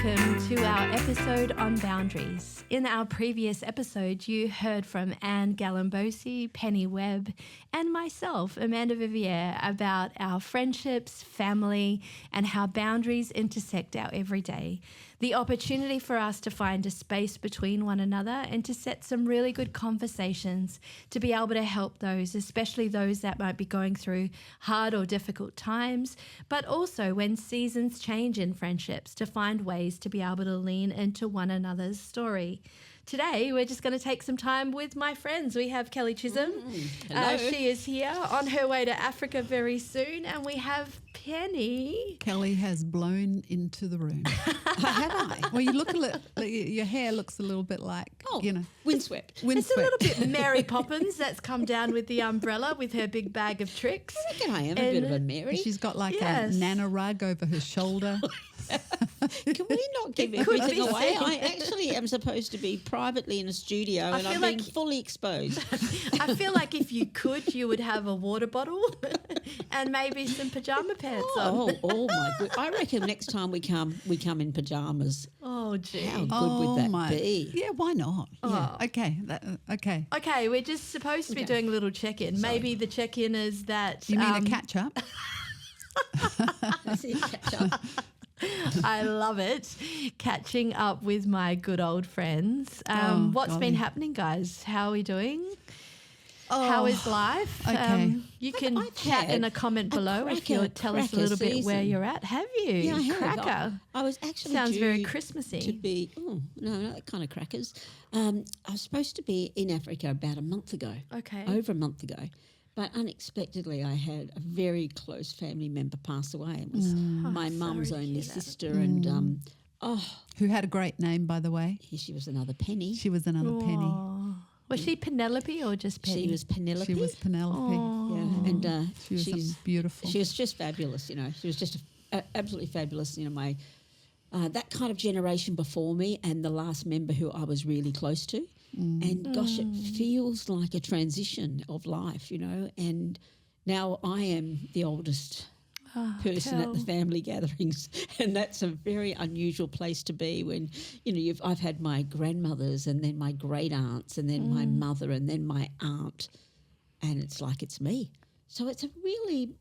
welcome to our episode on boundaries. In our previous episode, you heard from Anne Gallambosi, Penny Webb, and myself, Amanda Vivier, about our friendships, family, and how boundaries intersect our everyday. The opportunity for us to find a space between one another and to set some really good conversations to be able to help those, especially those that might be going through hard or difficult times, but also when seasons change in friendships, to find ways to be able to lean into one another's story. Today, we're just going to take some time with my friends. We have Kelley Chisholm. Hello. She is here on her way to Africa very soon. And we have Penny. Kelley has blown into the room. Have I? Well, you look a little, your hair looks a little bit like, windswept. It's a little bit Mary Poppins that's come down with the umbrella with her big bag of tricks. I reckon I am a bit of a Mary. She's got like a Nana rug over her shoulder. Can we not give everything away? I actually am supposed to be privately in a studio and I'm being fully exposed. I feel like if you could, you would have a water bottle and maybe some pajama pants on. Oh my good! I reckon next time we come in pajamas. Oh gee, how good would that be? Yeah, why not? Oh. Yeah. Okay. Okay. Okay, we're just supposed to be doing a little check-in. Sorry. Maybe the check-in is that you mean a catch-up? I see catch-up. I love it. Catching up with my good old friends. What's been happening, guys? How are we doing? How is life? Okay. You can chat in a comment below if you'll tell us a little bit where you're at. Have you? Yeah, I have. Cracker. I was actually sounds very Christmassy. To be not that kind of crackers. I was supposed to be in Africa about a month ago. Okay. Over a month ago. But unexpectedly, I had a very close family member pass away. It was my mum's only sister, and who had a great name, by the way. She was another Penny. She was another Penny. Was she Penelope or just Penny? She was Penelope. She was Penelope. Yeah, and she's beautiful. She was just fabulous. She was just absolutely fabulous. My that kind of generation before me, and the last member who I was really close to. And gosh, it feels like a transition of life, and now I am the oldest person at the family gatherings, and that's a very unusual place to be when, I've had my grandmothers and then my great aunts and then my mother and then my aunt, and it's like it's me. So it's a really...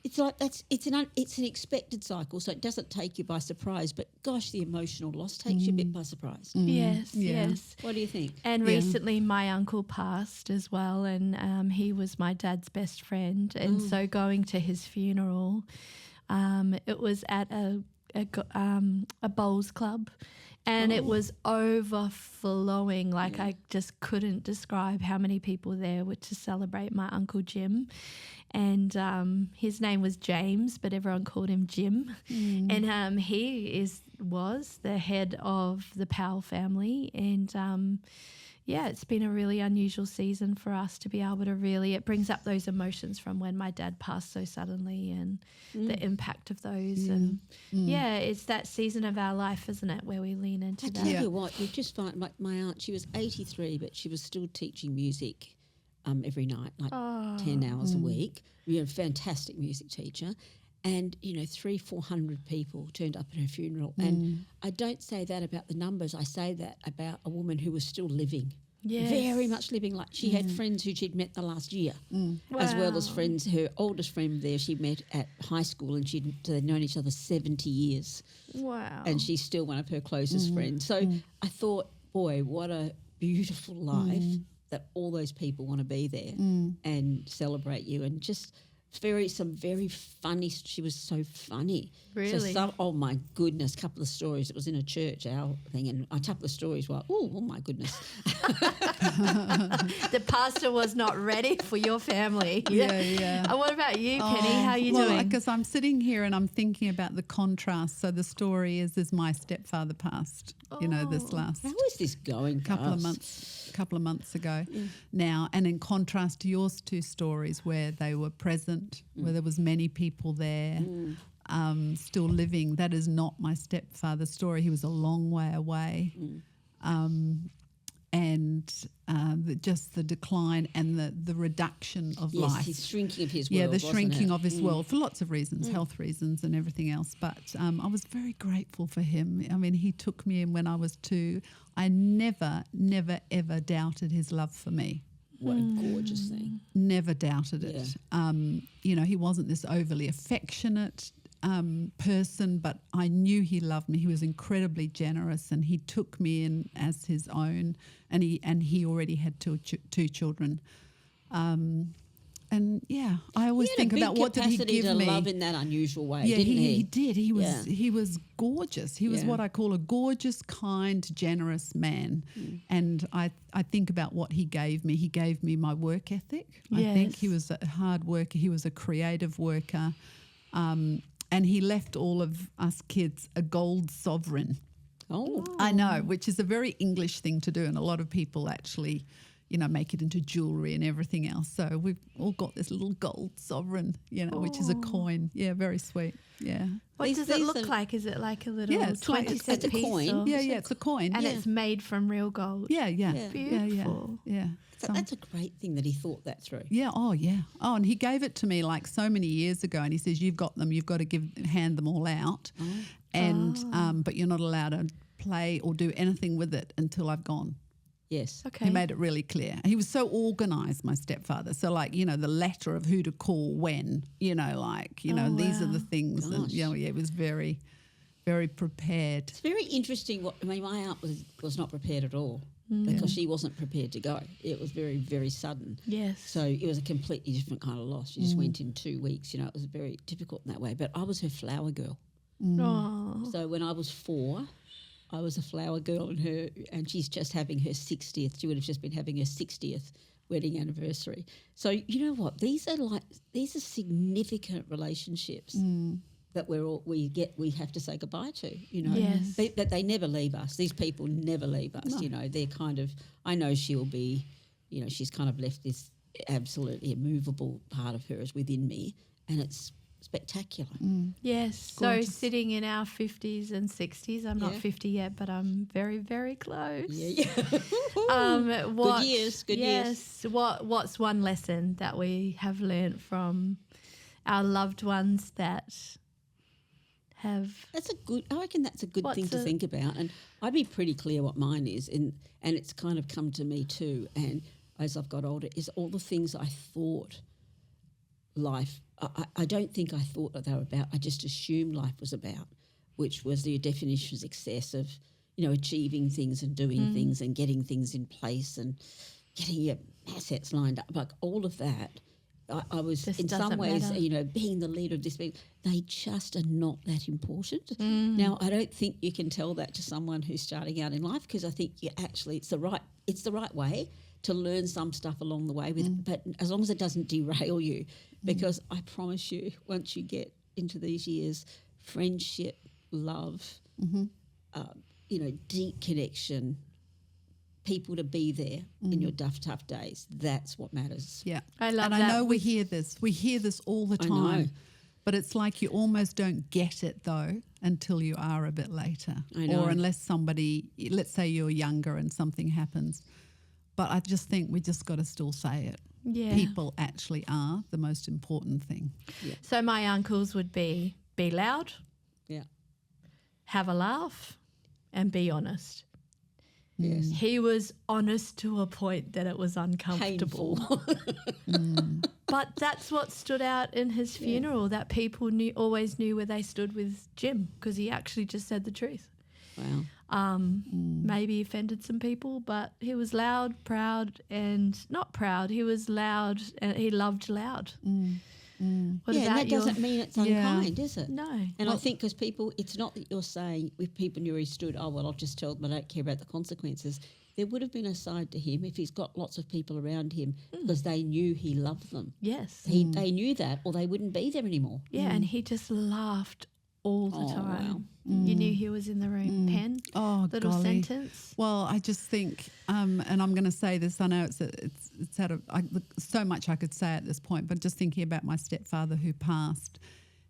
It's like it's an expected cycle, so it doesn't take you by surprise. But gosh, the emotional loss takes you a bit by surprise. Yes. What do you think? And recently, my uncle passed as well, and he was my dad's best friend. And so, going to his funeral, it was at a bowls club, and it was overflowing. Like I just couldn't describe how many people there were to celebrate my Uncle Jim. And his name was James, but everyone called him Jim. And he was the head of the Powell family. And it's been a really unusual season for us to be able to really, it brings up those emotions from when my dad passed so suddenly and the impact of those. And it's that season of our life, isn't it, where we lean into that. I tell you what, you just find, like my aunt, she was 83, but she was still teaching music every night, like 10 hours a week. A fantastic music teacher. And, 300-400 people turned up at her funeral. And I don't say that about the numbers. I say that about a woman who was still living. Yes. Very much living. Like she had friends who she'd met the last year, as well as friends. Her oldest friend there she met at high school, and they'd known each other 70 years. Wow. And she's still one of her closest friends. So I thought, boy, what a beautiful life that all those people want to be there and celebrate you, and just some very funny. She was so funny. Really? So oh my goodness, a couple of stories. It was in a church, our thing, and a couple of stories were, oh my goodness. The pastor was not ready for your family. Yeah. And what about you, Penny? How are you doing? Because I'm sitting here and I'm thinking about the contrast. So the story is my stepfather passed, this last... How is this going? Couple of months ago now. And in contrast to your two stories where they were present, where there was many people there, still living, that is not my stepfather's story. He was a long way away. and just the decline and the reduction of Yes, life. his shrinking of his world. Yeah, the wasn't shrinking it? of his world for lots of reasons, health reasons and everything else. But I was very grateful for him. I mean, he took me in when I was 2. I never, ever doubted his love for me. What a gorgeous thing. Never doubted it. You know, he wasn't this overly affectionate person, but I knew he loved me. He was incredibly generous, and he took me in as his own. And he already had two children. And yeah, I always think about what did he give to me. love in that unusual way, Yeah, didn't he did. He was gorgeous. He was Yeah. what I call a gorgeous, kind, generous man. And I think about what he gave me. He gave me my work ethic. I think he was a hard worker. He was a creative worker. And he left all of us kids a gold sovereign. Oh. I know, which is a very English thing to do, and a lot of people actually, you know, make it into jewellery and everything else. So we've all got this little gold sovereign, you know, which is a coin. Yeah, very sweet. Yeah. What does it look like? Is it like a little it's 20-cent a piece? coin. Or- Yeah, it's a coin. And yeah. it's made from real gold. Yeah. Beautiful. Yeah. So that's a great thing that he thought that through. Yeah. Oh, yeah. Oh, and he gave it to me like so many years ago, and he says, "You've got them. You've got to hand them all out, and but you're not allowed to play or do anything with it until I've gone." Yes. Okay. He made it really clear. He was so organised, my stepfather. So, like, you know, the letter of who to call when, you know, like, you know, these are the things. And, you know, yeah, he was very, very prepared. It's very interesting. My aunt was not prepared at all because she wasn't prepared to go. It was very, very sudden. Yes. So it was a completely different kind of loss. She just went in 2 weeks. You know, it was very difficult in that way. But I was her flower girl. Oh. So when I was 4, I was a flower girl and she's just having her 60th. She would have just been having her 60th wedding anniversary. So you know what? These are significant relationships that we have to say goodbye to. You know, Yes. but they never leave us. These people never leave us. No. You know, they're kind of. I know she'll be. You know, she's kind of left this absolutely immovable part of her is within me, and it's spectacular. Yes. Gorgeous. So sitting in our 50s and 60s, I'm not 50 yet, but I'm very, very close. Yeah. What, Good years. yes. What's one lesson that we have learnt from our loved ones that have? I reckon that's a good thing to think about, and I'd be pretty clear what mine is, and it's kind of come to me too. And as I've got older, is all the things I thought life. I don't think I thought that they were about. I just assumed life was about, which was the definition of success of, you know, achieving things and doing things and getting things in place and getting your assets lined up. Like all of that, I was Just in some doesn't ways, matter. you know, being the leader of this. They just are not that important. Now, I don't think you can tell that to someone who's starting out in life because I think it's the right way to learn some stuff along the way but as long as it doesn't derail you, because I promise you, once you get into these years, friendship, love, you know, deep connection, people to be there in your tough days, that's what matters. Yeah. I love and that. I know we hear this all the I know. time. But it's like you almost don't get it, though, until you are a bit later. I know. Or unless somebody, let's say you're younger and something happens. But I just think we just got to still say it. Yeah. People actually are the most important thing. So my uncles would be loud, Yeah. have a laugh, and be honest. Yes. He was honest to a point that it was uncomfortable. Painful. But that's what stood out in his funeral, that people always knew where they stood with Jim because he actually just said the truth. Wow. Maybe offended some people, but he was loud, proud, and not proud. He was loud and he loved loud. What Yeah, and about that doesn't mean it's unkind, is it? No. And I think because people, it's not that you're saying if people knew he stood, oh, well, I'll just tell them I don't care about the consequences. There would have been a side to him if he's got lots of people around him because they knew he loved them. Yes. They knew that or they wouldn't be there anymore. Yeah, and he just laughed all the time. wow. You knew he was in the room. Pen, Oh, little golly. sentence. Well, I just think, and I'm going to say this. I know it's out of so much I could say at this point, but just thinking about my stepfather who passed,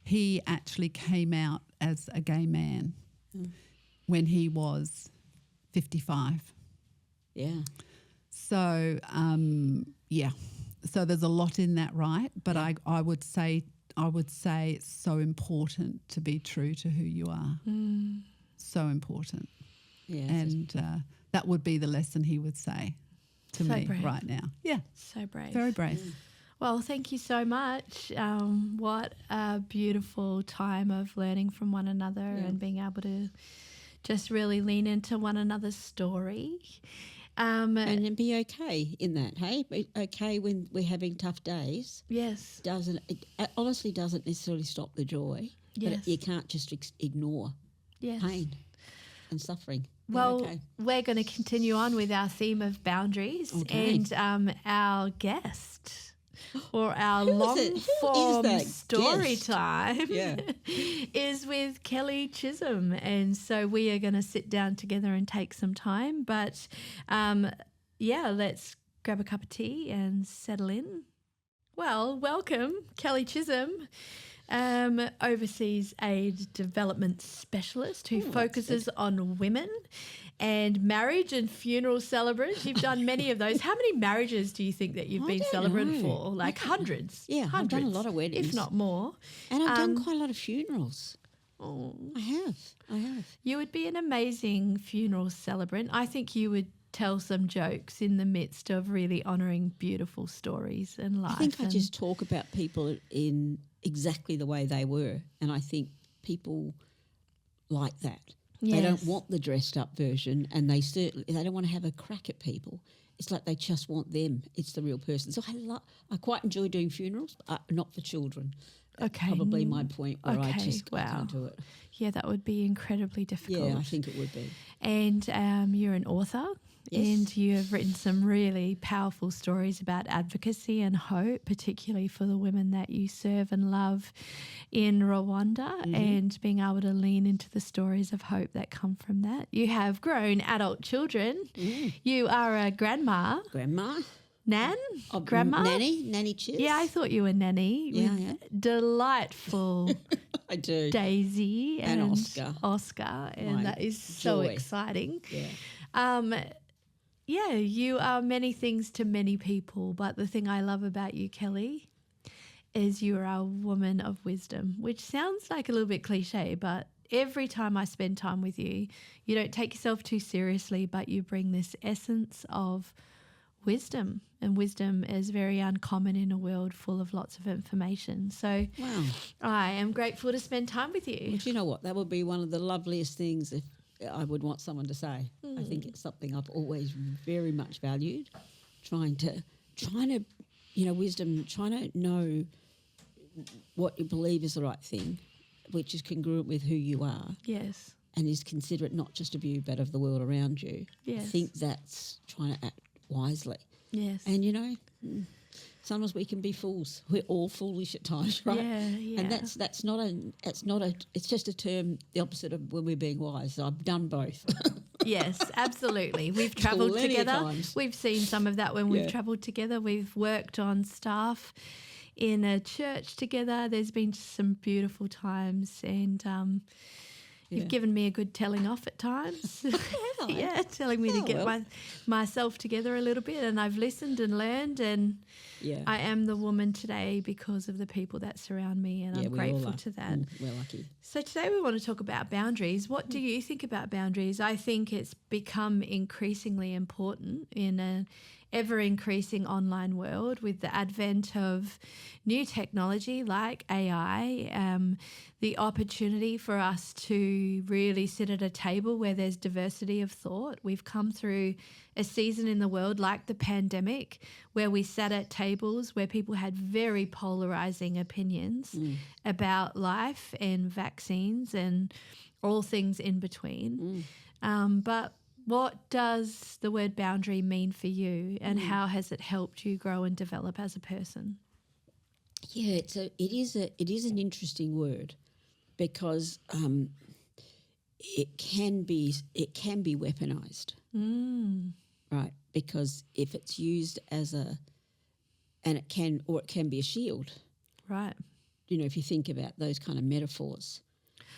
he actually came out as a gay man when he was 55. Yeah. So, so there's a lot in that, right? But I would say it's so important to be true to who you are. So important. Yeah. And that would be the lesson he would say to So me brave. right now. Yeah. So brave. Very brave. Well, thank you so much. What a beautiful time of learning from one another and being able to just really lean into one another's story. And then be okay in that, hey? Be okay when we're having tough days. Yes. It honestly doesn't necessarily stop the joy. Yes. But you can't just ignore pain and suffering. Well, we're going to continue on with our theme of boundaries and our guest or our long-form story time is with Kelley Chisholm. And so we are going to sit down together and take some time. But, let's grab a cup of tea and settle in. Well, welcome, Kelley Chisholm. Overseas aid development specialist who focuses on women and marriage and funeral celebrants. You've done many of those. How many marriages do you think that you've been celebrant for? Like hundreds? Yeah, hundreds, I've done a lot of weddings. if not more. And I've done quite a lot of funerals. Oh, I have. You would be an amazing funeral celebrant. I think you would tell some jokes in the midst of really honouring beautiful stories and life. I think I just talk about people in exactly the way they were, and I think people like that. Yes. They don't want the dressed up version, and they don't want to have a crack at people. It's like they just want them. It's the real person. So I quite enjoy doing funerals, but not for children. That's probably my point where I just can't do it. Yeah, that would be incredibly difficult. Yeah, I think it would be. And you're an author. Yes. And you have written some really powerful stories about advocacy and hope, particularly for the women that you serve and love in Rwanda, and being able to lean into the stories of hope that come from that. You have grown adult children. You are a grandma. Nan? Grandma? Nanny Chiz. Yeah, I thought you were nanny. Yeah. Delightful I do. Daisy And Oscar, and My that is so joy. exciting. Yeah. You are many things to many people, but the thing I love about you, Kelley, is you are a woman of wisdom, which sounds like a little bit cliche, but every time I spend time with you, you don't take yourself too seriously, but you bring this essence of wisdom, and wisdom is very uncommon in a world full of lots of information. So Wow. I am grateful to spend time with you. But you know what? That would be one of the loveliest things if I would want someone to say. I think it's something I've always very much valued, trying to, wisdom, trying to know what you believe is the right thing, which is congruent with who you are. Yes. And is considerate not just of you but of the world around you. Yes. I think that's trying to act wisely. Yes. And sometimes we can be fools. We're all foolish at times, right? Yeah. And that's it's just a term, the opposite of when we're being wise. I've done both. Yes, absolutely. We've travelled Plenty of together. times. We've seen some of that when we've travelled together. We've worked on staff in a church together. There's been some beautiful times, and you've given me a good telling off at times. Yeah, telling me to get myself together a little bit, and I've listened and learned, and I am the woman today because of the people that surround me, and I'm grateful to that. We're lucky. So today we want to talk about boundaries. What do you think about boundaries? I think it's become increasingly important in an ever-increasing online world with the advent of new technology like AI, the opportunity for us to really sit at a table where there's diversity of thought. We've come through a season in the world like the pandemic where we sat at tables where people had very polarizing opinions about life and vaccines and all things in between. But what does the word boundary mean for you, and how has it helped you grow and develop as a person? Yeah, it is an interesting word because it can be weaponized, right? Because if it's used as it can be a shield, right? If you think about those kind of metaphors.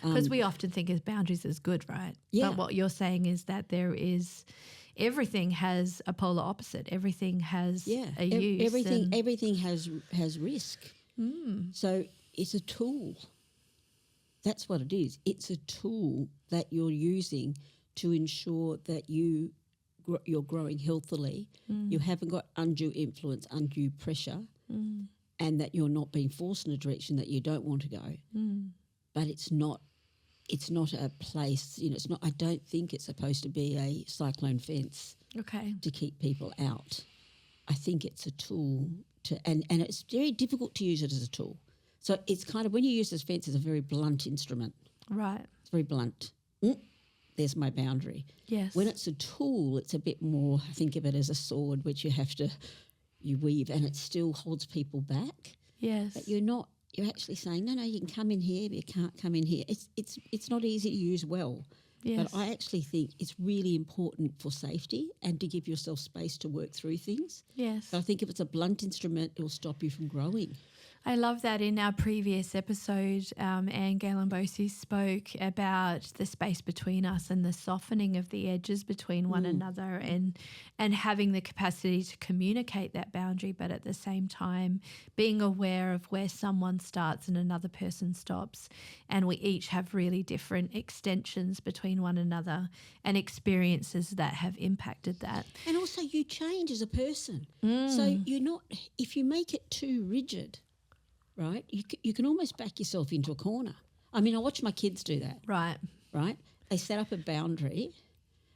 Because we often think of boundaries as good, right? Yeah. But what you're saying is that there is everything has a polar opposite. Everything has a use. Everything has risk. So it's a tool. That's what it is. It's a tool that you're using to ensure that you're growing healthily. You haven't got undue influence, undue pressure, and that you're not being forced in a direction that you don't want to go. But it's not a place, it's not. I don't think it's supposed to be a cyclone fence to keep people out. I think it's a tool and it's very difficult to use it as a tool. So it's kind of, when you use this fence, it's a very blunt instrument. Right. It's very blunt. There's my boundary. Yes. When it's a tool, it's a bit more, think of it as a sword, which you weave, and it still holds people back. Yes. But you're actually saying, no, you can come in here, but you can't come in here. It's not easy to use well. Yes. But I actually think it's really important for safety and to give yourself space to work through things. Yes. But I think if it's a blunt instrument, it will stop you from growing. I love that. In our previous episode, Anne Galambosi spoke about the space between us and the softening of the edges between one another, and having the capacity to communicate that boundary, but at the same time being aware of where someone starts and another person stops, and we each have really different extensions between one another and experiences that have impacted that. And also you change as a person. So if you make it too rigid, right, you can almost back yourself into a corner. I mean, I watch my kids do that. Right. They set up a boundary,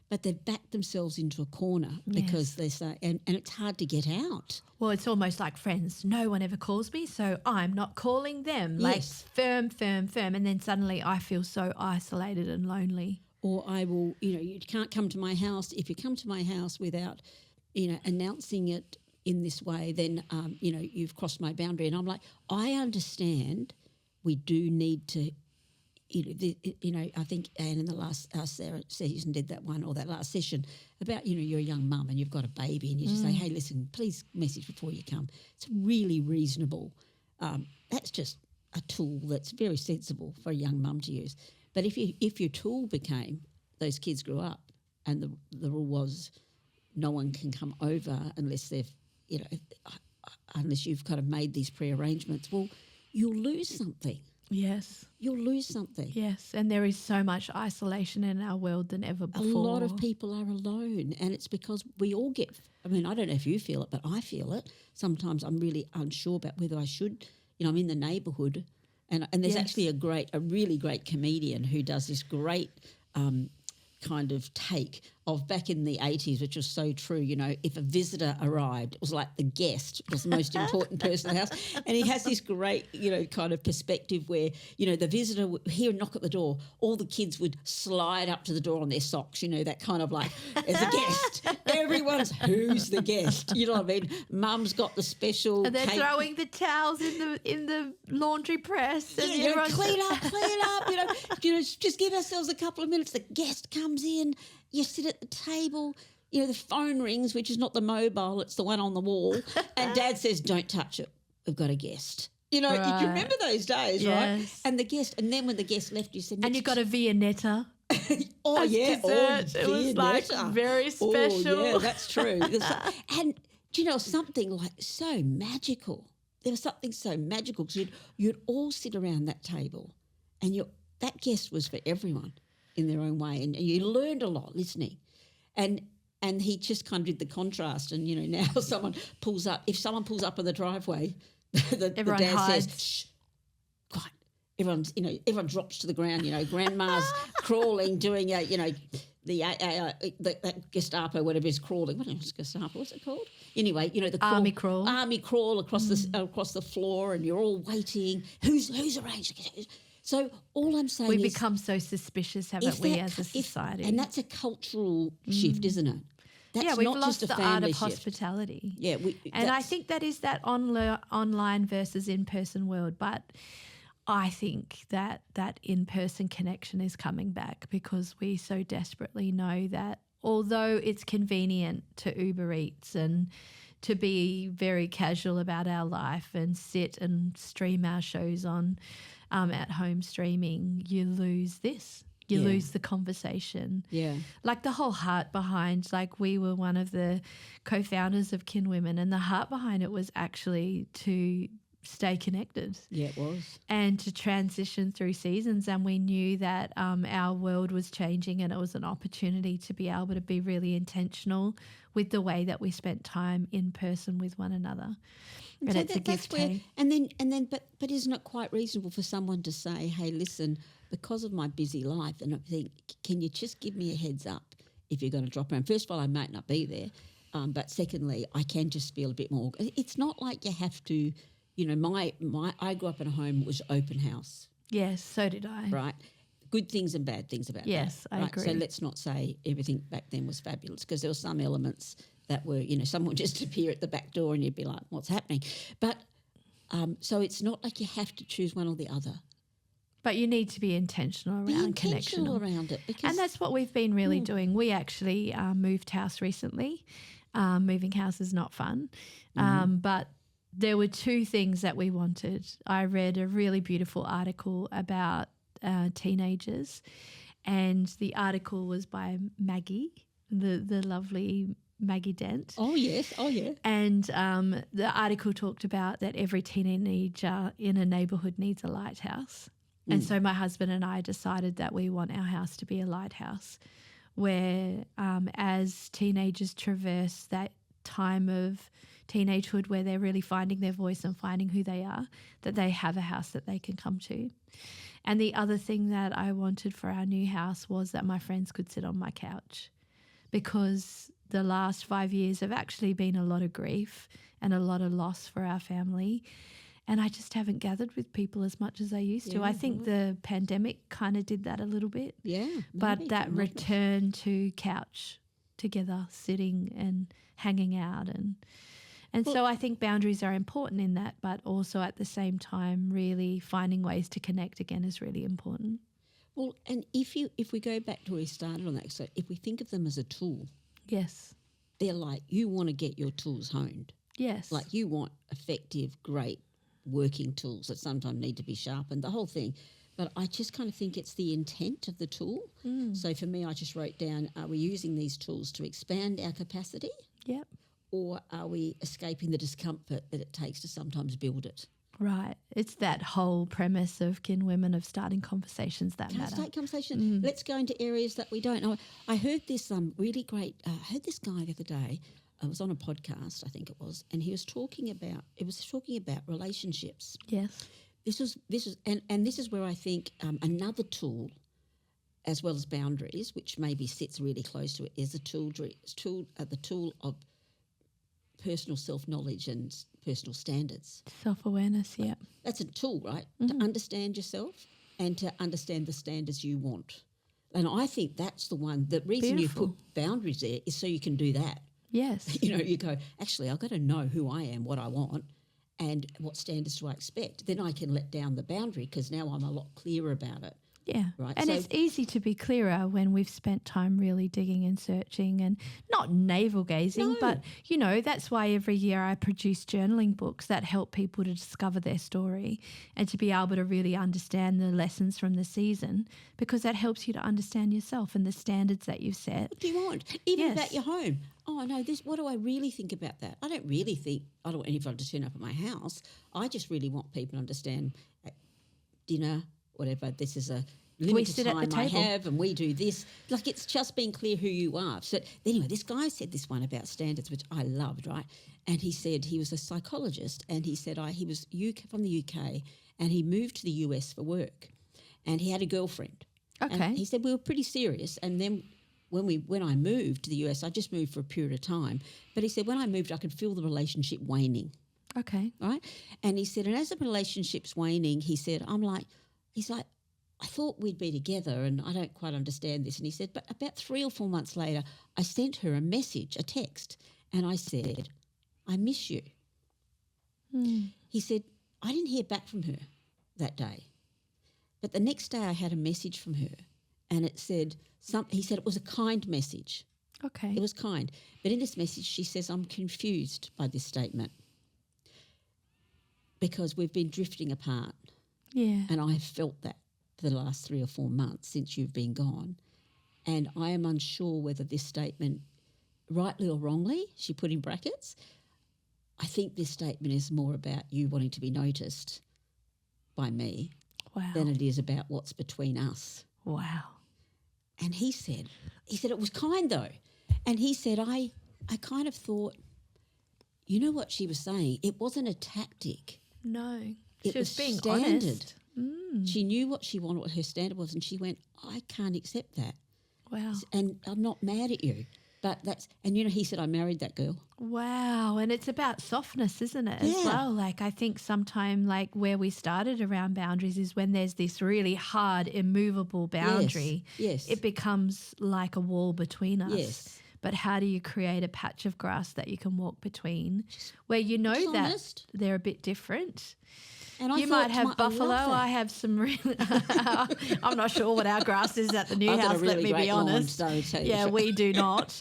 but they've backed themselves into a corner because they say, and it's hard to get out. Well, it's almost like friends. No one ever calls me, so I'm not calling them. Like firm. And then suddenly I feel so isolated and lonely. Or I will, you can't come to my house. If you come to my house without, announcing it in this way, then, you've crossed my boundary. And I'm like, I understand we do need to, I think Anne in the last season did that one, or that last session, about, you're a young mum and you've got a baby and you just say, hey, listen, please message before you come. It's really reasonable. That's just a tool that's very sensible for a young mum to use. But if your tool became, those kids grew up and the rule was no one can come over unless they've, unless you've kind of made these pre-arrangements, well, you'll lose something. Yes. You'll lose something. Yes, and there is so much isolation in our world than ever before. A lot of people are alone, and it's because we all get, I mean, I don't know if you feel it, but I feel it. Sometimes I'm really unsure about whether I should, I'm in the neighbourhood, and there's actually a really great comedian who does this great kind of take of back in the 80s, which was so true, if a visitor arrived, it was like the guest was the most important person in the house. And he has this great, kind of perspective where, the visitor would hear a knock at the door, all the kids would slide up to the door on their socks, that kind of like, there's a guest. Everyone's, who's the guest? You know what I mean? Mum's got the special and they're cake. throwing the towels in the laundry press. And clean up, just give ourselves a couple of minutes. The guest comes in, you sit at the table, the phone rings, which is not the mobile, it's the one on the wall, and Dad says, don't touch it, we've got a guest. You remember those days, right? And and then when the guest left, you said... And you got a Viennetta. Oh, yeah. Dessert. It was like very special. Oh, yeah, that's true. And something like so magical. There was something so magical because you'd all sit around that table and that guest was for everyone in their own way, and you learned a lot listening. And he just kind of did the contrast, and, now someone pulls up. If someone pulls up on the driveway, the dad hides. Says, shh, quiet. Everyone drops to the ground, grandma's crawling, doing the Gestapo, whatever is crawling. What is Gestapo? What's it called? Anyway, the army crawl across the floor, and you're all waiting. Who's arranged? So all I'm saying is... We become so suspicious, haven't we, as a society? And that's a cultural shift, isn't it? That's we've not lost just a the art of shift. hospitality. Yeah. And I think that is that online versus in-person world. But I think that in-person connection is coming back because we so desperately know that although it's convenient to Uber Eats and to be very casual about our life and sit and stream our shows on at home streaming, you lose this. You lose the conversation. Yeah. Like the whole heart behind, like we were one of the co-founders of Kinwomen, and the heart behind it was actually to stay connected. Yeah, it was. And to transition through seasons. And we knew that our world was changing, and it was an opportunity to be able to be really intentional with the way that we spent time in person with one another. And so it's a gift. But isn't it quite reasonable for someone to say, hey, listen, because of my busy life, and I think, can you just give me a heads up if you're going to drop around? First of all, I might not be there, but secondly, I can just feel a bit more. It's not like you have to, you know, I grew up in a home that was open house. Yes, so did I. Right. Good things and bad things about that. Yes, I agree. So let's not say everything back then was fabulous, because there were some elements that were, you know, someone would just appear at the back door and you'd be like, what's happening? But so it's not like you have to choose one or the other. But you need to be intentional around connection. Around it. And that's what we've been really doing. We actually moved house recently. Moving house is not fun. But there were two things that we wanted. I read a really beautiful article about teenagers, and the article was by Maggie, the lovely Maggie Dent. Oh, yes. Oh, yeah. And the article talked about that every teenager in a neighbourhood needs a lighthouse. And so my husband and I decided that we want our house to be a lighthouse where as teenagers traverse that time of teenagehood where they're really finding their voice and finding who they are, that they have a house that they can come to. And the other thing that I wanted for our new house was that my friends could sit on my couch, because the last 5 years have actually been a lot of grief and a lot of loss for our family. And I just haven't gathered with people as much as I used to. I think the pandemic kind of did that a little bit. Yeah. But that return to couch together, sitting and hanging out. And so I think boundaries are important in that, but also at the same time really finding ways to connect again is really important. Well, and if we go back to where we started on that, so if we think of them as a tool. Yes. They're like, you want to get your tools honed. Yes. Like you want effective, great working tools that sometimes need to be sharpened, the whole thing. But I just kind of think it's the intent of the tool. So for me, I just wrote down, are we using these tools to expand our capacity? Yep. Or are we escaping the discomfort that it takes to sometimes build it? Right. It's that whole premise of Kinwomen, of starting conversations that matter. Start conversation. Let's go into areas that we don't know. I heard this really great, I heard this guy the other day. I was on a podcast, I think it was, and he was talking about relationships. Yes. This is and this is where I think another tool, as well as boundaries, which maybe sits really close to it, is the tool of personal self-knowledge and personal standards. Self-awareness, yeah. That's a tool, right? To understand yourself and to understand the standards you want. And I think that's the one, the reason you put boundaries there is so you can do that. Yes. You know, you go, actually, I've got to know who I am, what I want, and what standards do I expect. Then I can let down the boundary because now I'm a lot clearer about it. Yeah. Right. And it's easy to be clearer when we've spent time really digging and searching and not navel gazing, but, you know, that's why every year I produce journaling books that help people to discover their story and to be able to really understand the lessons from the season, because that helps you to understand yourself and the standards that you've set. What do you want? Even about your home. Oh, no, what do I really think about that? I don't really think, I don't want anybody to turn up at my house. I just really want people to understand at dinner, whatever, this is a limited time I have and we do this. Like, it's just being clear who you are. So anyway, this guy said this one about standards, which I loved, right? And he said he was a psychologist, and he said he was from the UK and he moved to the US for work, and he had a girlfriend. Okay. And he said we were pretty serious, and then when I moved to the US, I just moved for a period of time, but he said when I moved I could feel the relationship waning. Okay. Right? And he said, and as the relationship's waning, he's like, I thought we'd be together and I don't quite understand this. And he said, but about 3 or 4 months later, I sent her a text, and I said, I miss you. He said, I didn't hear back from her that day. But the next day I had a message from her, and it said, he said it was a kind message. Okay. It was kind. But in this message she says, I'm confused by this statement because we've been drifting apart. Yeah. And I have felt that. for the last 3 or 4 months since you've been gone, and I am unsure whether this statement, rightly or wrongly," she put in brackets, "I think this statement is more about you wanting to be noticed by me than it is about what's between us." Wow. And he said it was kind though. And he said, I kind of thought, you know what she was saying? It wasn't a tactic. No. It She was being standard. honest. She knew what she wanted, what her standard was, and she went, "I can't accept that. Wow. And I'm not mad at you." But and he said, "I married that girl." Wow. And it's about softness, isn't it, as Yeah. well? Like, I think sometime, like, where we started around boundaries is when there's this really hard, immovable boundary. Yes. It becomes like a wall between us. Yes. But how do you create a patch of grass that you can walk between where you know Just that honest. they're a bit different? And I You thought might have I love buffalo. that. I have some really. I'm not sure what our grass is at the new I've got house. a really Let me great be lawn, honest. so tell you the Yeah, truth. we do not.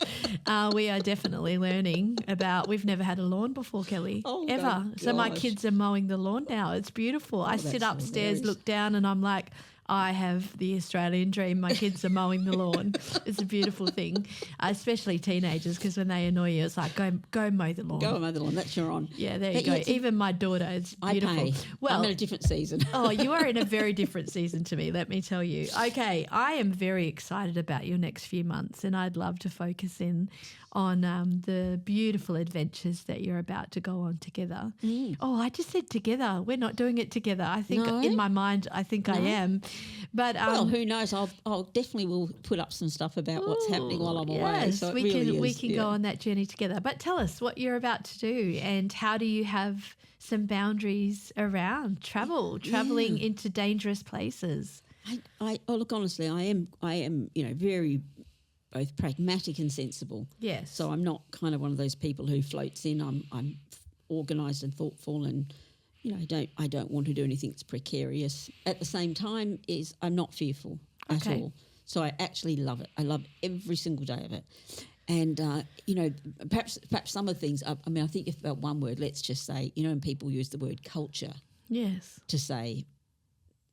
We are definitely learning about. We've never had a lawn before, Kelley, Oh, ever. So my gosh. kids are mowing the lawn now. It's beautiful. I sit that's upstairs, hilarious. look down, and I'm like, I have the Australian dream. My kids are mowing the lawn. It's a beautiful thing, especially teenagers, because when they annoy you, it's like, go mow the lawn. Go mow the lawn. That's your on. Yeah, there you But go. yeah, Even my daughter, it's I beautiful. pay. Well, I'm in a different season. Oh, you are in a very different season to me, let me tell you. Okay, I am very excited about your next few months, and I'd love to focus in on the beautiful adventures that you're about to go on together. Oh, I just said together. We're not doing it together. I think No? in my mind, I think I am. But Well, who knows? I'll definitely will put up some stuff about what's happening while I'm away. yes, So it we really can is. we can go on that journey together. But tell us what you're about to do, and how do you have some boundaries around traveling into dangerous places? Look, honestly, I am very both pragmatic and sensible. Yes. So I'm not kind of one of those people who floats in. I'm organised and thoughtful, and I don't want to do anything that's precarious. At the same time, I'm not fearful at all. So I actually love it. I love every single day of it. And perhaps some of the things. I mean, I think if about one word, let's just say, and people use the word culture Yes. to say,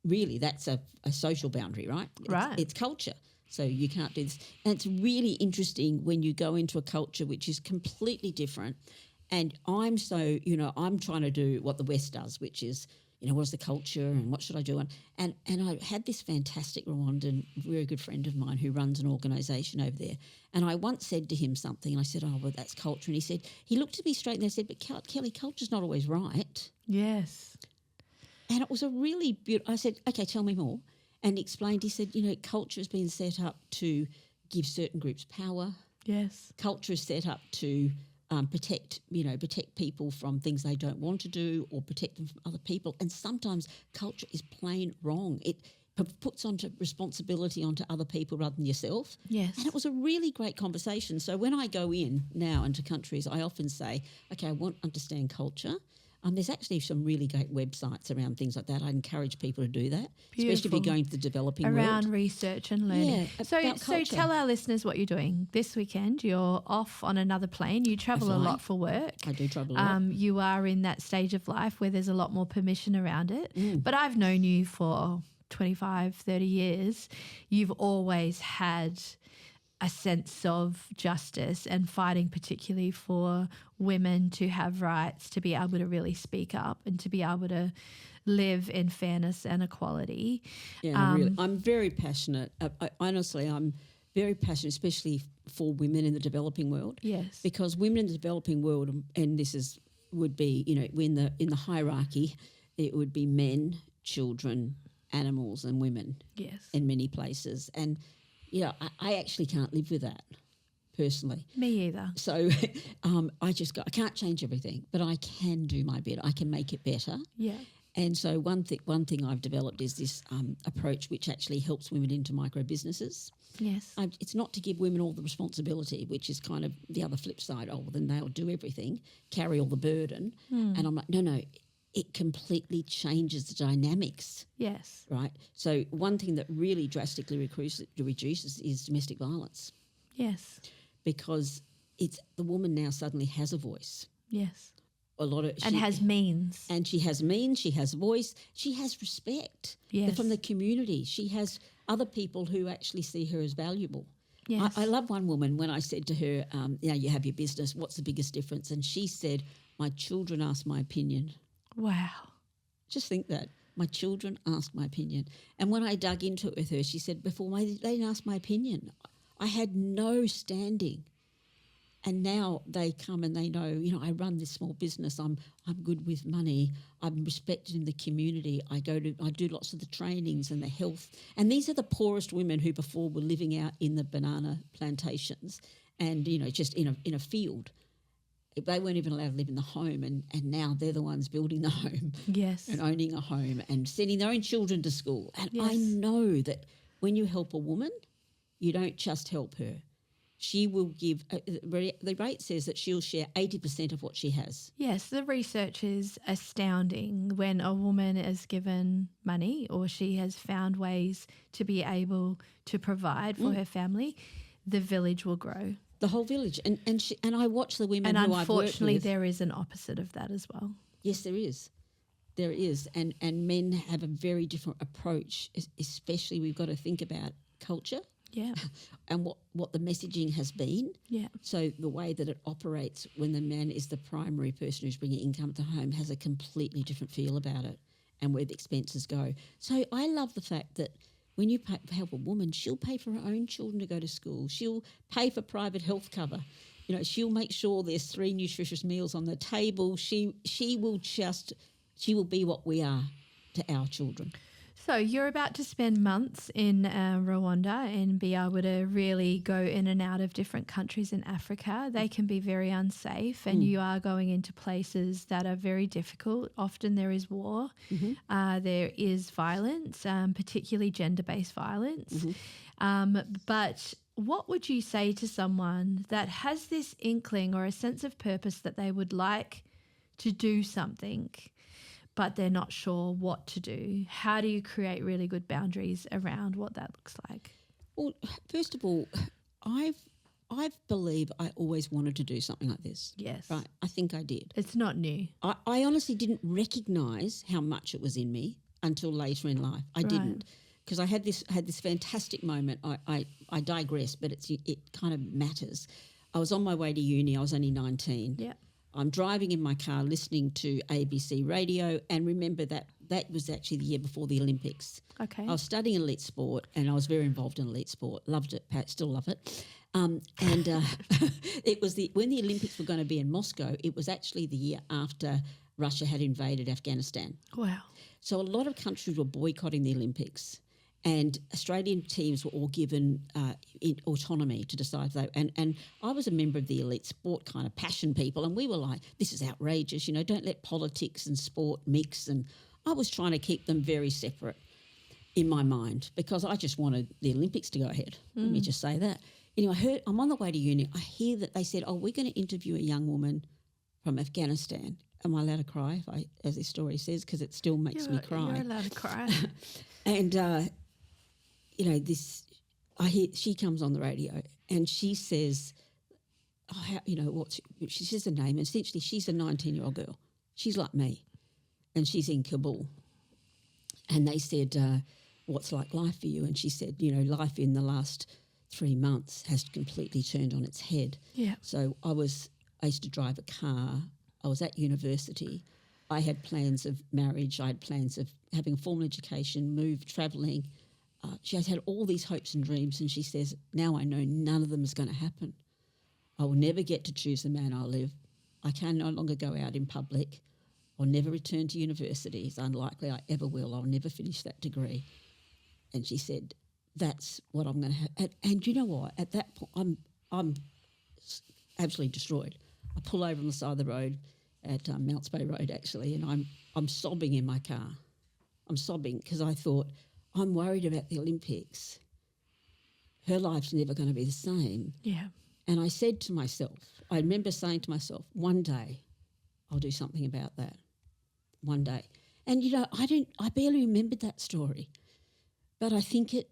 really, that's a social boundary, right? Right. It's culture. So you can't do this. And it's really interesting when you go into a culture which is completely different. And I'm trying to do what the West does, which is, what's the culture and what should I do? And I had this fantastic Rwandan, very good friend of mine who runs an organisation over there. And I once said to him something, and I said, "Oh, well, that's culture." And he looked at me straight and said, "But Kelley, culture's not always right." Yes. And it was a really beautiful. I said, "Okay, tell me more." And he explained, he said, culture has been set up to give certain groups power. Yes. Culture is set up to protect people from things they don't want to do, or protect them from other people. And sometimes culture is plain wrong. It puts responsibility onto other people rather than yourself. Yes. And it was a really great conversation. So when I go in now into countries, I often say, okay, I want to understand culture. There's actually some really great websites around things like that. I encourage people to do that, especially if Beautiful. you're going to the developing Around world. research and learning. Yeah, so about culture. tell our listeners what you're doing this weekend. You're off on another plane. You travel a fly. lot for work. I do travel a lot. You are in that stage of life where there's a lot more permission around it. But I've known you for 25, 30 years. You've always had a sense of justice and fighting particularly for women to have rights, to be able to really speak up and to be able to live in fairness and equality. Yeah, really. I'm very passionate. Honestly, I'm very passionate, especially for women in the developing world. Yes. Because women in the developing world, and would be, in the hierarchy, it would be men, children, animals, and women. Yes. In many places. And I actually can't live with that personally. Me either. So I can't change everything, but I can do my bit. I can make it better. Yeah. And so one thing I've developed is this approach which actually helps women into micro businesses. Yes. It's not to give women all the responsibility, which is kind of the other flip side. Oh, well, then they'll do everything, carry all the burden. And I'm like, no. It completely changes the dynamics. Yes. Right. So one thing that really drastically reduces is domestic violence, Yes. because it's the woman now suddenly has a voice. Yes. a lot of and has means. And she has means, she has voice, she has respect from the community. She has other people who actually see her as valuable. Yes. I love one woman when I said to her, you have your business, what's the biggest difference? And she said, my children ask my opinion. Wow. Just think that. My children asked my opinion. And when I dug into it with her, she said, before they didn't ask my opinion. I had no standing. And now they come and they know, I run this small business. I'm good with money. I'm respected in the community. I do lots of the trainings and the health. And these are the poorest women who before were living out in the banana plantations and, just in a field. They weren't even allowed to live in the home, and now they're the ones building the home. Yes. And owning a home and sending their own children to school. And I know that when you help a woman, you don't just help her. She will give, the rate says that she'll share 80% of what she has. Yes, the research is astounding. When a woman is given money or she has found ways to be able to provide for her family, the village will grow. The whole village. And I watch the women and who I've worked with. And unfortunately there is an opposite of that as well. Yes, there is. There is. And men have a very different approach, especially we've got to think about culture. Yeah. And what the messaging has been. Yeah. So the way that it operates when the man is the primary person who's bringing income to home has a completely different feel about it and where the expenses go. So I love the fact that when you help a woman, she'll pay for her own children to go to school. She'll pay for private health cover. She'll make sure there's 3 nutritious meals on the table. She will be what we are to our children. So you're about to spend months in Rwanda and be able to really go in and out of different countries in Africa. They can be very unsafe and you are going into places that are very difficult. Often there is war. There is violence, particularly gender-based violence. But what would you say to someone that has this inkling or a sense of purpose that they would like to do something but they're not sure what to do? How do you create really good boundaries around what that looks like? Well, first of all, I believe I always wanted to do something like this. Yes. Right. I think I did. It's not new. I honestly didn't recognise how much it was in me until later in life. I didn't. Because I had this fantastic moment. I digress, but it kind of matters. I was on my way to uni. I was only 19. Yeah. I'm driving in my car listening to ABC radio, and remember that was actually the year before the Olympics. Okay. I was studying elite sport and I was very involved in elite sport. Loved it, Pat, still love it. It was when the Olympics were going to be in Moscow, it was actually the year after Russia had invaded Afghanistan. Wow. So a lot of countries were boycotting the Olympics. And Australian teams were all given autonomy to decide. And I was a member of the elite sport kind of passion people, and we were like, this is outrageous, don't let politics and sport mix. And I was trying to keep them very separate in my mind because I just wanted the Olympics to go ahead. Let me just say that. Anyway, I'm on the way to uni. I hear that they said, we're going to interview a young woman from Afghanistan. Am I allowed to cry, as this story says, because it still makes me cry? You're allowed to cry. And... I hear she comes on the radio and she says, she says the name. Essentially, she's a 19-year-old girl. She's like me, and she's in Kabul. And they said, "What's like life for you?" And she said, life in the last 3 months has completely turned on its head. Yeah. So I used to drive a car. I was at university. I had plans of marriage. I had plans of having a formal education, travelling. She has had all these hopes and dreams, and she says, now I know none of them is going to happen. I will never get to choose the man I live. I can no longer go out in public. I'll never return to university. It's unlikely I ever will. I'll never finish that degree. And she said, that's what I'm going to have. And you know what? At that point, I'm absolutely destroyed. I pull over on the side of the road at Mounts Bay Road, actually, and I'm sobbing in my car. I'm sobbing because I thought, I'm worried about the Olympics. Her life's never going to be the same. Yeah. And I said to myself, I remember saying to myself, one day I'll do something about that. One day. And, I barely remembered that story. But I think it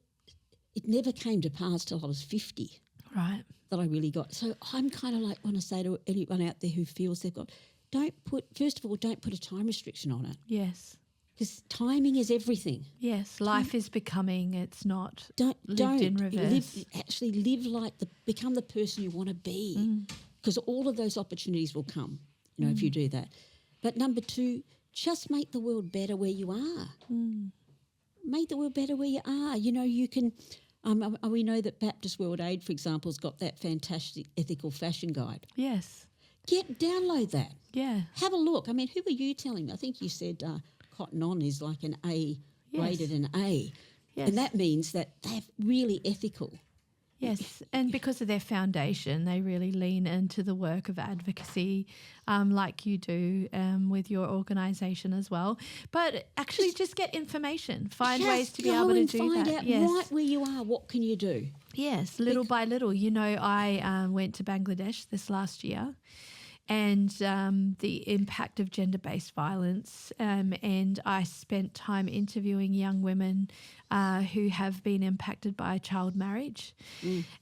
never came to pass till I was 50. Right. That I really got. So I'm kind of like want to say to anyone out there who feels they've got, first of all, don't put a time restriction on it, Yes. because timing is everything. Yes. Life is becoming. It's not Don't lived in reverse. Become the person you want to be, Mm. because all of those opportunities will come, if you do that. But number 2, just make the world better where you are. Mm. Make the world better where you are. You can. We know that Baptist World Aid, for example, has got that fantastic ethical fashion guide. Yes. Download that. Yeah. Have a look. I mean, who were you telling me? I think you said Cotton On is like an A, rated an A. Yes. And that means that they're really ethical. Yes, and because of their foundation, they really lean into the work of advocacy, like you do with your organisation as well. But actually, just get information, find ways to be able to do that. Find out right where you are. What can you do? Yes, little by little. I went to Bangladesh this last year, and the impact of gender-based violence, and I spent time interviewing young women who have been impacted by child marriage.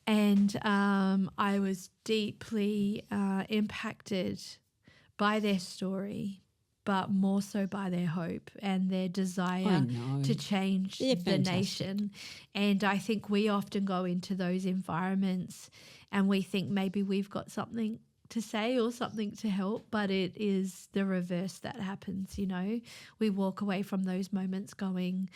And I was deeply impacted by their story, but more so by their hope and their desire to change the nation. And I think we often go into those environments and we think maybe we've got something to say or something to help, but it is the reverse that happens. We walk away from those moments going,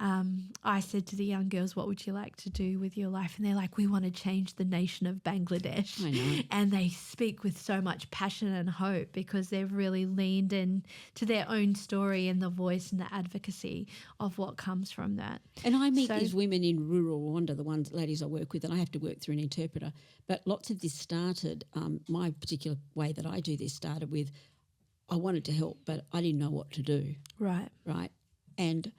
I said to the young girls, what would you like to do with your life? And they're like, we want to change the nation of Bangladesh. I know. And they speak with so much passion and hope because they've really leaned in to their own story and the voice and the advocacy of what comes from that. And I meet these women in rural Rwanda, the ladies I work with, and I have to work through an interpreter. But lots of this started, my particular way that I do this started with, I wanted to help, but I didn't know what to do. Right. And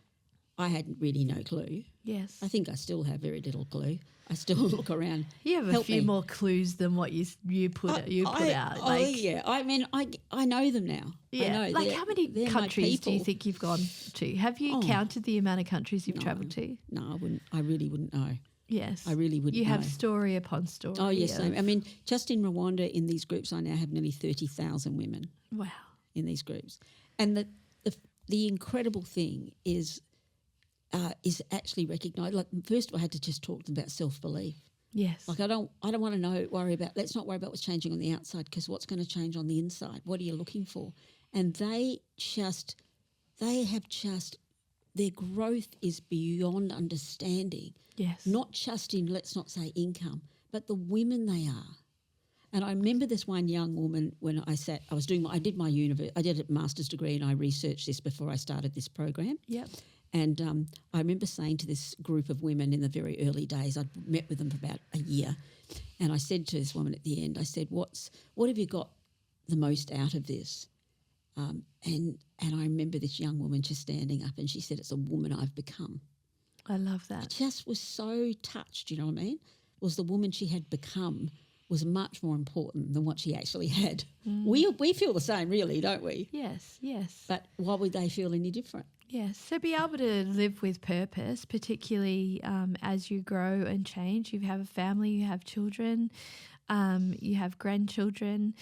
I had really no clue. Yes. I think I still have very little clue. I still look around. You have a few more clues than what you put out. Yeah. I mean, I know them now. Yeah. I know. How many countries do you think you've gone to? Have you counted the amount of countries you've travelled to? No, I wouldn't. I really wouldn't know. Yes. I really wouldn't know. You have story upon story. Oh, yes. I mean, just in Rwanda, in these groups, I now have nearly 30,000 women. Wow. In these groups. And the incredible thing is actually recognised. Like, first of all, I had to just talk to them about self-belief. Yes. Like, I don't want to let's not worry about what's changing on the outside, because what's going to change on the inside? What are you looking for? And their growth is beyond understanding. Yes. Not just in, let's not say income, but the women they are. And I remember this one young woman when I did a master's degree and I researched this before I started this program. Yep. And I remember saying to this group of women in the very early days, I'd met with them for about a year, and I said to this woman at the end, I said, what have you got the most out of this? And I remember this young woman just standing up and she said, it's a woman I've become. I love that. I just was so touched, you know what I mean? It was the woman she had become was much more important than what she actually had. We feel the same, really, don't we? Yes, yes. But why would they feel any different? Yes, so be able to live with purpose, particularly as you grow and change. You have a family, you have children, you have grandchildren.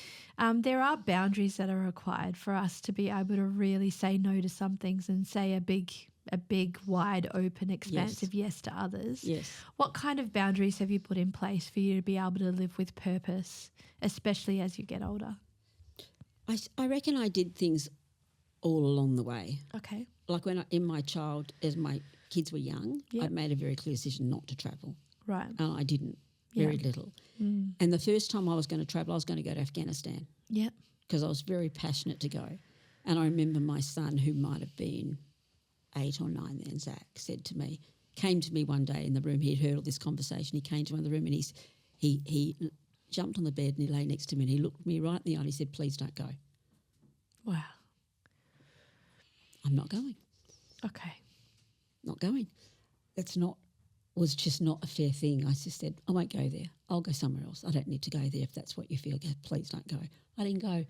There are boundaries that are required for us to be able to really say no to some things and say a big, wide open, expansive yes to others. Yes. What kind of boundaries have you put in place for you to be able to live with purpose, especially as you get older? I reckon I did things all along the way. Okay. Like as my kids were young, I made a very clear decision not to travel. Right. And I didn't, very little. And the first time I was going to travel, I was going to go to Afghanistan. Yep. Because I was very passionate to go. And I remember my son, who might have been 8 or 9 then, Zach, came to me one day in the room. He'd heard all this conversation. He came to me in the room and he jumped on the bed and he lay next to me and he looked me right in the eye and he said, please don't go. Wow. I'm not going. Okay. Not going. Was just not a fair thing. I just said, I won't go there. I'll go somewhere else. I don't need to go there if that's what you feel. Please don't go. I didn't go.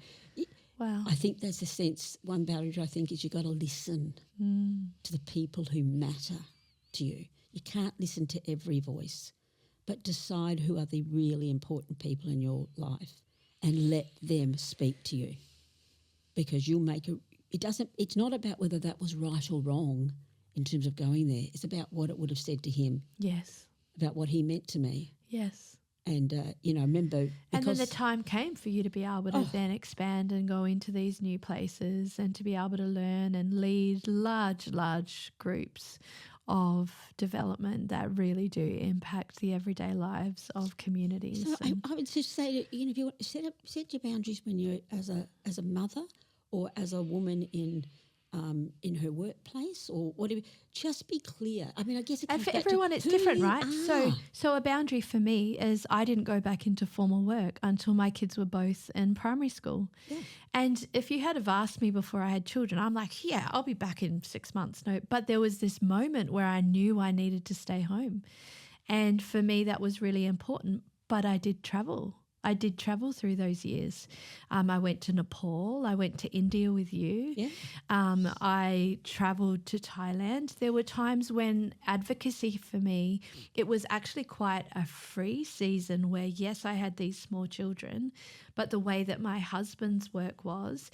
Wow. I think there's a sense, one boundary I think is you've got to listen to the people who matter to you. You can't listen to every voice, but decide who are the really important people in your life and let them speak to you. because you'll make it's not about whether that was right or wrong in terms of going there. It's about what it would have said to him. Yes. About what he meant to me. Yes. And, remember... And then the time came for you to be able to then expand and go into these new places and to be able to learn and lead large groups of development that really do impact the everyday lives of communities. So I would just say that, if you want to set your boundaries when you're as a mother or as a woman in her workplace or whatever, just be clear. I mean, I guess it comes and for back everyone to it's who different, you right? are. So a boundary for me is I didn't go back into formal work until my kids were both in primary school. Yeah. And if you had have asked me before I had children, I'm like, yeah, I'll be back in 6 months. No, but there was this moment where I knew I needed to stay home. And for me, that was really important. But I did travel. Through those years. I went to Nepal. I went to India with you. Yeah. I travelled to Thailand. There were times when advocacy for me, it was actually quite a free season where, yes, I had these small children, but the way that my husband's work was,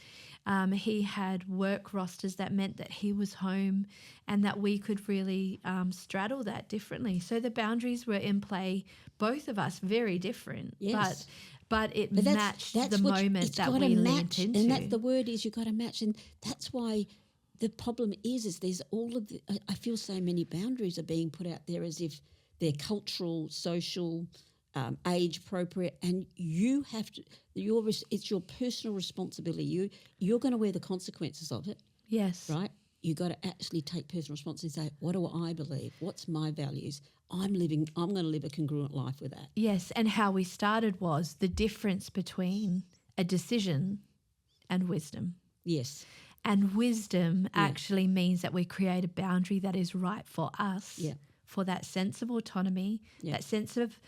he had work rosters that meant that he was home and that we could really straddle that differently. So the boundaries were in play, both of us very different, Yes. but it But matched the what moment that we leaned into. And that's the word is you've got to match. And that's why the problem is there's all of I feel so many boundaries are being put out there as if they're cultural, social, age appropriate, and you have to. It's your personal responsibility. You're going to wear the consequences of it. Yes. Right. You got to actually take personal responsibility and say, what do I believe? What's my values? I'm going to live a congruent life with that. Yes, and how we started was the difference between a decision and wisdom. Yes. And wisdom actually means that we create a boundary that is right for us, for that sense of autonomy, that sense of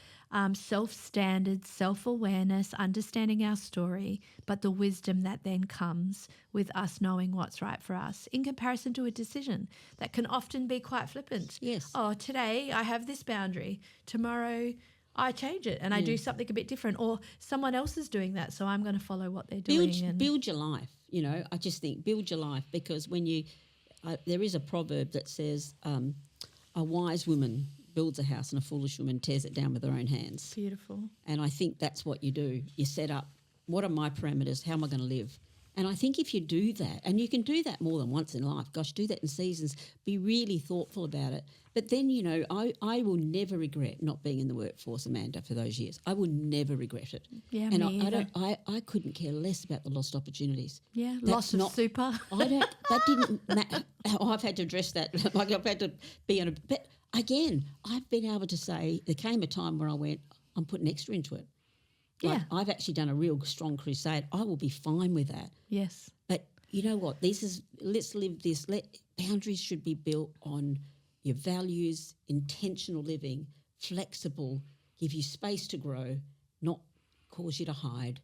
self-standard, self-awareness, understanding our story, but the wisdom that then comes with us knowing what's right for us in comparison to a decision that can often be quite flippant. Yes. Oh, today I have this boundary. Tomorrow I change it and I do something a bit different, or someone else is doing that, so I'm going to follow what they're doing. Build your life. I just think build your life, because when there is a proverb that says a wise woman builds a house and a foolish woman tears it down with her own hands. Beautiful. And I think that's what you do. You set up, what are my parameters? How am I going to live? And I think if you do that, and you can do that more than once in life, gosh, do that in seasons, be really thoughtful about it. But then, I will never regret not being in the workforce, Amanda, for those years. I will never regret it. Yeah, and me either. I couldn't care less about the lost opportunities. Yeah, loss of super. That didn't matter. I've had to address that. Like I've had to be on but again, I've been able to say there came a time where I went, I'm putting extra into it. Like, I've actually done a real strong crusade. I will be fine with that. Yes. But you know what? Let's live this. Boundaries should be built on your values, intentional living, flexible, give you space to grow, not cause you to hide.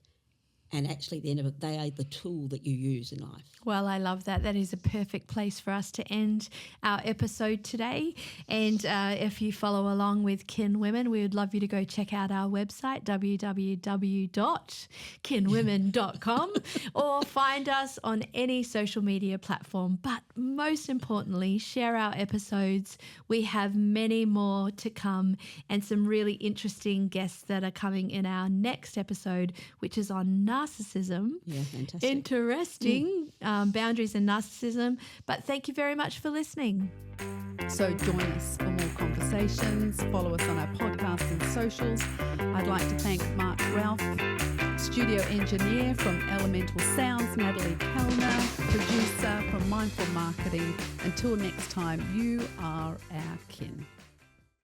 And actually, at the end of it, they are the tool that you use in life. Well, I love that. That is a perfect place for us to end our episode today. And if you follow along with Kinwomen, we would love you to go check out our website, www.kinwomen.com, or find us on any social media platform. But most importantly, share our episodes. We have many more to come and some really interesting guests that are coming in our next episode, which is on narcissism. Yeah, fantastic. Interesting. Boundaries and narcissism. But thank you very much for listening. So join us for more conversations. Follow us on our podcast and socials. I'd like to thank Mark Ralph, studio engineer from Elemental Sounds, Natalie Kellner, producer from Mindful Marketing. Until next time, you are our kin.